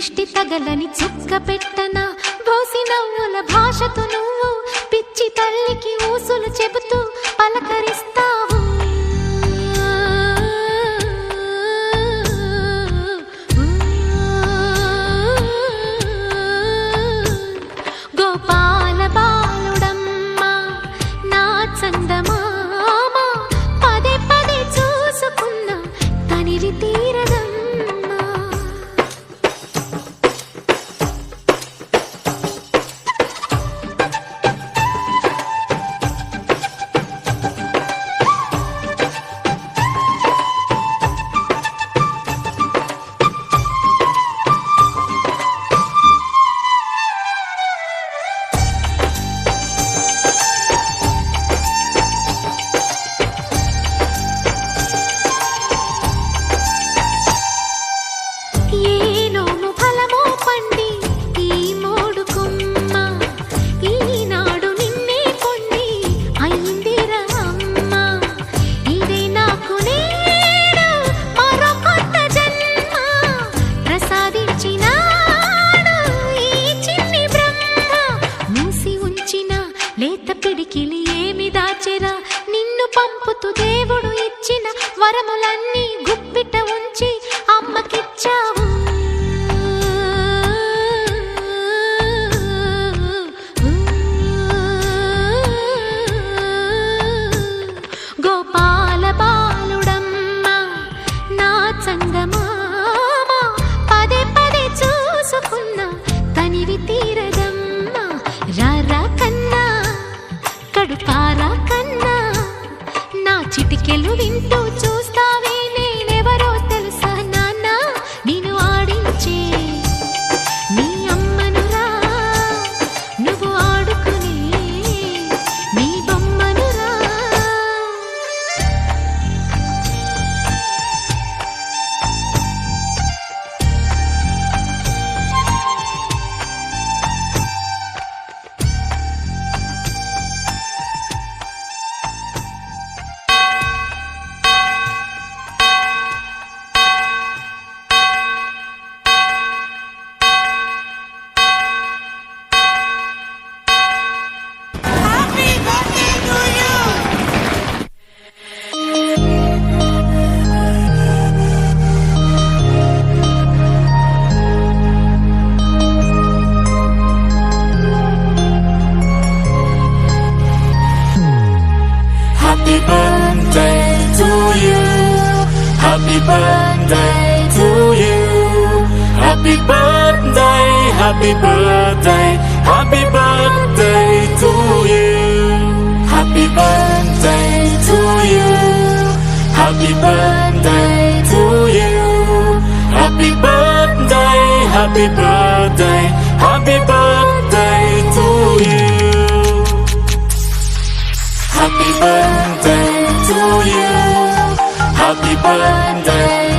దిష్టి తగలని చుక్క పెట్టనా బోసి నవ్వుల భాషతో నువ్వు పిచ్చి తల్లికి ఊసులు చెబుతూ పలకరిస్తావు. గోపాల బాలుడమ్మ నా చందమామ పదే పదే చూసుకున్న తనివి తీరదమ్మ. లేత పిడికిలి ఏమి దాచెరా నిన్ను పంపుతూ దేవుడు ఇచ్చిన వరములన్నీ గుప్పిట ఉంచి అమ్మకిచ్చావు. గోపాల బాలుడమ్మ నా చందమామ పదే పదే చూసుకున్న తనివి తీరదమ్మ. రారా కన్నా కడుపారా కన్నా నా చిటికెలు వింటూ చూస్తావే నేనెవరో తెలుసా నాన్న నేను ఆడించే నీ అమ్మనురా నువ్వు ఆడుకునే నీ బొమ్మనురా. Happy birthday to you. Happy birthday to you. Happy birthday, happy birthday, happy birthday to you. Happy birthday to you. Happy birthday to you. Happy birthday, happy birthday, happy birthday to you. Happy birthday to you. Happy birthday